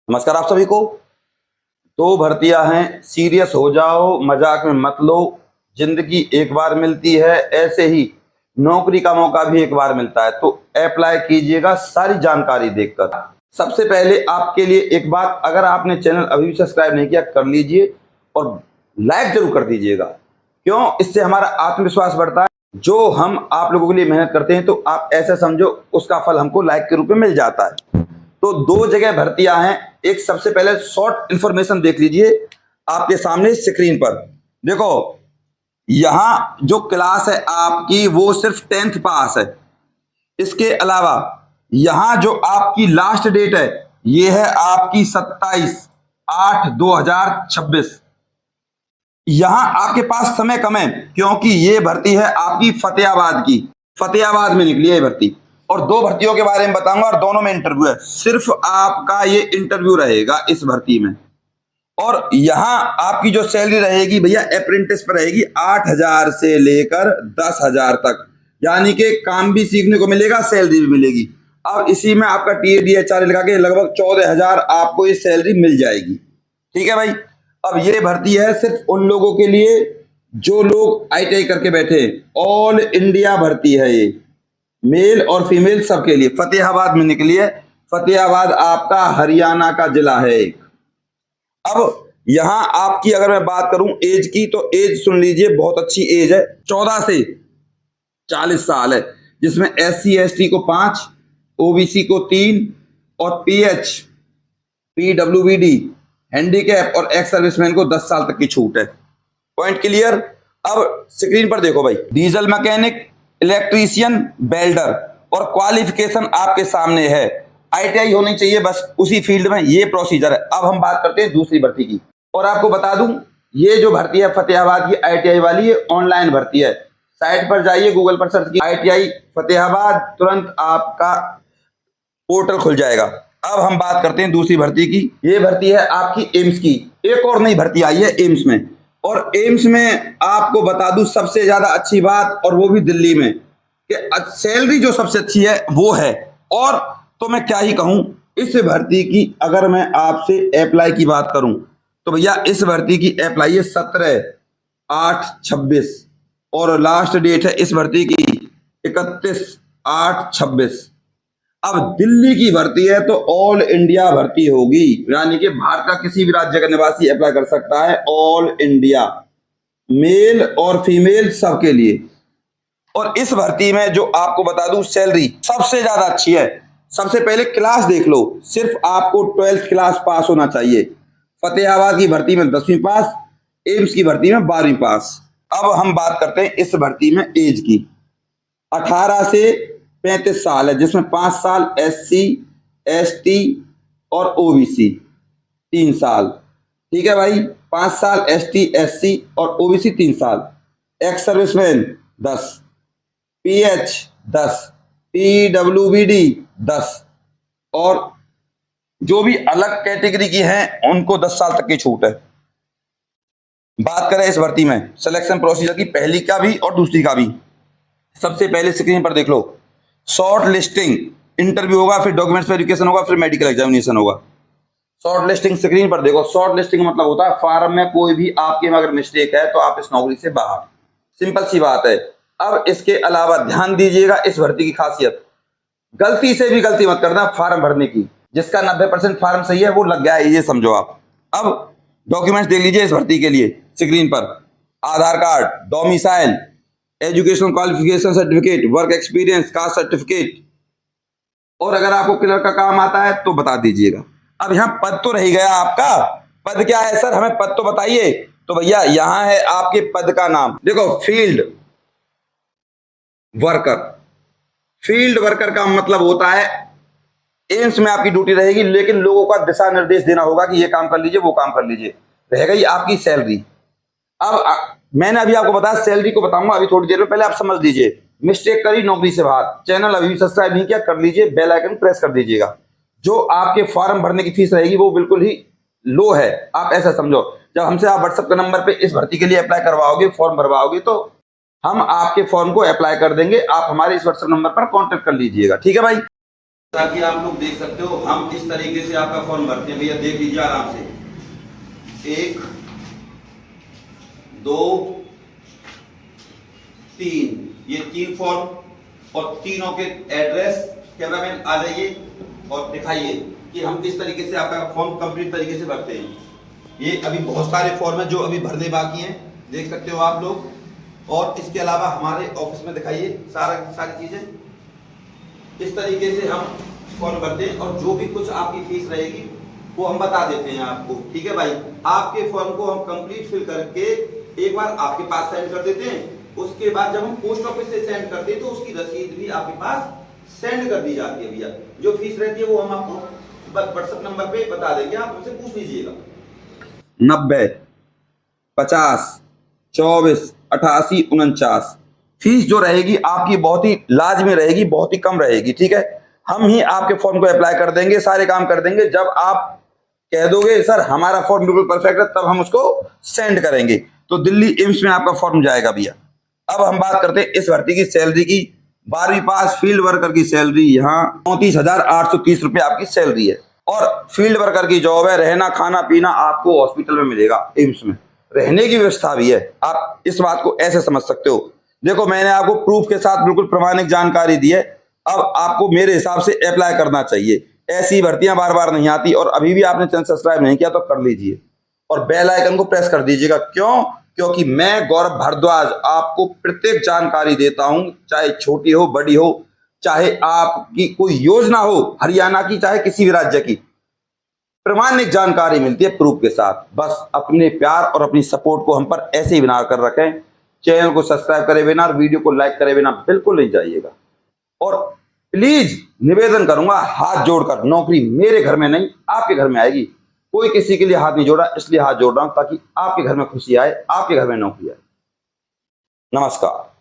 नमस्कार आप सभी को। दो भर्तियां हैं, सीरियस हो जाओ, मजाक में मत लो। जिंदगी एक बार मिलती है, ऐसे ही नौकरी का मौका भी एक बार मिलता है, तो अप्लाई कीजिएगा सारी जानकारी देखकर। सबसे पहले आपके लिए एक बात, अगर आपने चैनल अभी भी सब्सक्राइब नहीं किया कर लीजिए और लाइक जरूर कर दीजिएगा। क्यों? इससे हमारा आत्मविश्वास बढ़ता है। जो हम आप लोगों के लिए मेहनत करते हैं तो आप ऐसा समझो उसका फल हमको लाइक के रूप में मिल जाता है। तो दो जगह भर्तियां हैं। एक, सबसे पहले शॉर्ट इंफॉर्मेशन देख लीजिए आपके सामने स्क्रीन पर। देखो, यहां जो क्लास है आपकी वो सिर्फ 10th पास है। इसके अलावा यहां जो आपकी लास्ट डेट है ये है आपकी 27/8/2026। यहां आपके पास समय कम है क्योंकि ये भर्ती है आपकी फतेहाबाद की। फतेहाबाद में निकली है ये भर्ती। और दो भर्तियों के बारे में बताऊंगा और दोनों में इंटरव्यू है। सिर्फ आपका ये इंटरव्यू रहेगा इस भर्ती में। और यहां आपकी जो सैलरी रहेगी भैया अप्रेंटिस पर रहेगी 8,000 से लेकर 10,000 तक। यानी कि काम भी सीखने को मिलेगा, सैलरी भी मिलेगी। अब इसी में आपका TADHR लगा के लगभग 14,000 आपको ये सैलरी मिल जाएगी। ठीक है भाई। अब ये भर्ती है सिर्फ उन लोगों के लिए जो लोग ITI करके बैठे। ऑल इंडिया भर्ती है ये, मेल और फीमेल सबके लिए। फतेहाबाद में निकली है। फतेहाबाद आपका हरियाणा का जिला है एक। अब यहां आपकी अगर मैं बात करूं एज की, तो एज सुन लीजिए, बहुत अच्छी एज है। 14 से 40 साल है, जिसमें SC ST को 5, OBC को 3 और PH PWBD हैंडीकैप और एक्स सर्विसमैन को 10 साल तक की छूट है। Point clear. अब स्क्रीन पर देखो भाई, डीजल मैकेनिक, इलेक्ट्रीशियन, वेल्डर और क्वालिफिकेशन आपके सामने है। ITI होनी चाहिए बस उसी फील्ड में, ये प्रोसीजर है। अब हम बात करते हैं दूसरी भर्ती की। और आपको बता दूं, ये जो भर्ती है फतेहाबाद की ITI वाली, ये ऑनलाइन भर्ती है। साइट पर जाइए, गूगल पर सर्च कीजिए ITI फतेहाबाद, तुरंत आपका पोर्टल खुल जाएगा। अब हम बात करते हैं दूसरी भर्ती की। ये भर्ती है आपकी एम्स की। एक और नई भर्ती आई है एम्स में। और एम्स में आपको बता दूं सबसे ज्यादा अच्छी बात, और वो भी दिल्ली में, कि सैलरी जो सबसे अच्छी है वो है। और तो मैं क्या ही कहूं इस भर्ती की। अगर मैं आपसे अप्लाई की बात करूं तो भैया इस भर्ती की अप्लाई है 17/8/26 और लास्ट डेट है इस भर्ती की 31/8/26। अब दिल्ली की भर्ती है तो ऑल इंडिया भर्ती होगी, यानी कि भारत का किसी भी राज्य का निवासी अप्लाई कर सकता है। ऑल इंडिया, मेल और फीमेल सबके लिए। और इस भर्ती में जो आपको बता दूं सैलरी सबसे ज्यादा अच्छी है। सबसे पहले क्लास देख लो, सिर्फ आपको 12th क्लास पास होना चाहिए। फतेहाबाद की भर्ती में 10वीं पास, एम्स की भर्ती में 12वीं पास। अब हम बात करते हैं इस भर्ती में एज की। 18 से 35 साल है, जिसमें 5 साल SC ST और OBC 3 साल। ठीक है भाई, 5 साल ST SC और OBC 3 साल। एक्स सर्विसमैन 10, PH 10, PWBD 10 और जो भी अलग कैटेगरी की हैं उनको 10 साल तक की छूट है। बात करें इस भर्ती में सिलेक्शन प्रोसीजर की, पहली का भी और दूसरी का भी। सबसे पहले स्क्रीन पर देख लो, शॉर्ट लिस्टिंग, इंटरव्यू होगा, फिर डॉक्यूमेंट्स वेरिफिकेशन होगा, फिर मेडिकल एग्जामिनेशन होगा। शॉर्ट लिस्टिंग स्क्रीन पर देखो। शॉर्ट लिस्टिंग मतलब होता है फॉर्म में कोई भी आपके में अगर मिस्टेक है तो आप इस नौकरी से बाहर। सिंपल सी बात है। अब इसके अलावा ध्यान दीजिएगा इस भर्ती की खासियत, गलती से भी गलती मत करना फॉर्म भरने की। जिसका 90% फॉर्म सही है वो लग गया है, ये समझो आप। अब डॉक्यूमेंट्स देख लीजिए इस भर्ती के लिए स्क्रीन पर। Aadhaar card, domicile, education qualification certificate, work experience, caste certificate. और अगर आपको क्लर्क का काम आता है तो बता दीजिएगा। अब यहां पद तो रह गया आपका, पद क्या है सर, हमें पद तो बताइए। तो भैया यहां है आपके पद का नाम, देखो, फील्ड वर्कर। फील्ड वर्कर का मतलब होता है एम्स में आपकी ड्यूटी रहेगी, लेकिन लोगों का दिशा निर्देश देना होगा कि ये काम कर लीजिए, वो काम कर लीजिए। रह गई आपकी सैलरी। अब मैंने अभी आपको बताया, सैलरी को बताऊंगा अभी थोड़ी देर में, पहले आप समझ लीजिए। मिस्टेक करी नौकरी से बाहर, चैनल अभी भी सब्सक्राइब नहीं किया कर लीजिए, बेल आइकन प्रेस कर दीजिएगा। जो आपके फॉर्म भरने की फीस रहेगी वो बिल्कुल ही लो है, आप ऐसा समझो। जब हमसे आप व्हाट्सएप के नंबर पे इस भर्ती के लिए अप्लाई करवाओगे, फॉर्म भरवाओगे, तो हम आपके फॉर्म को अप्लाई कर देंगे। आप हमारे इस व्हाट्सएप नंबर पर कॉन्टेक्ट कर लीजिएगा। ठीक है भाई। ताकि आप लोग देख सकते हो, हम इस तरीके से आपका फॉर्म भरते हैं भैया, देख लीजिए आराम से। 1 2 3, ये 3 फॉर्म और तीनों के एड्रेस, कैमरामैन आ जाइए और दिखाइए कि हम किस तरीके से आपका फॉर्म कंप्लीट तरीके से भरते हैं। ये अभी बहुत सारे फॉर्म है जो अभी भरने बाकी हैं, देख सकते हो आप लोग। और इसके अलावा हमारे ऑफिस में दिखाइए सारी चीजें। इस तरीके से हम फॉर्म भरते हैं और जो भी कुछ आपकी फीस रहेगी वो हम बता देते हैं आपको, ठीक है भाई। आपके फॉर्म को हम कंप्लीट फिल करके एक बार आपके पास सेंड कर देते हैं। उसके बाद जब हम पोस्ट ऑफिस से सेंड करते हैं तो उसकी रसीद भी आपके पास सेंड कर दी जाती है भैया। जो फीस रहती है वो हम आपको व्हाट्सएप नंबर पे बता देंगे, आप हमसे पूछ लीजिएगा। 90 50 24 88 49 फीस जो रहेगी आपकी बहुत ही लाजमी रहेगी, बहुत ही कम रहेगी, ठीक है। हम ही आपके फॉर्म को अप्लाई कर देंगे, सारे काम कर देंगे। जब आप कह दोगे सर हमारा फॉर्म बिल्कुल परफेक्ट है, तब हम उसको सेंड करेंगे। तो दिल्ली एम्स में आपका फॉर्म जाएगा भैया। अब हम बात करते हैं इस भर्ती की सैलरी की। 12वीं पास फील्ड वर्कर की सैलरी यहाँ 34,830 रुपये आपकी सैलरी है। और फील्ड वर्कर की जॉब है, रहना खाना पीना आपको हॉस्पिटल में मिलेगा, एम्स में रहने की व्यवस्था भी है। आप इस बात को ऐसे समझ सकते हो। देखो मैंने आपको प्रूफ के साथ बिल्कुल प्रामाणिक जानकारी दी है। अब आपको मेरे हिसाब से अप्लाई करना चाहिए। ऐसी भर्तियां बार बार नहीं आती। और अभी भी आपने चैनल सब्सक्राइब नहीं किया तो कर लीजिए और बेल आइकन को प्रेस कर दीजिएगा। क्यों? क्योंकि मैं गौरव भारद्वाज आपको प्रत्येक जानकारी देता हूं, चाहे छोटी हो बड़ी हो, चाहे आपकी कोई योजना हो हरियाणा की, चाहे किसी भी राज्य की, प्रामाणिक जानकारी मिलती है प्रूफ के साथ। बस अपने प्यार और अपनी सपोर्ट को हम पर ऐसे ही बना कर रखें। चैनल को सब्सक्राइब करे बिना और वीडियो को लाइक करे बिना बिल्कुल नहीं जाइएगा। और प्लीज निवेदन करूंगा हाथ जोड़कर, नौकरी मेरे घर में नहीं आपके घर में आएगी। कोई किसी के लिए हाथ नहीं जोड़ा, इसलिए हाथ जोड़ रहा हूं ताकि आपके घर में खुशी आए, आपके घर में नौकरी आए। नमस्कार।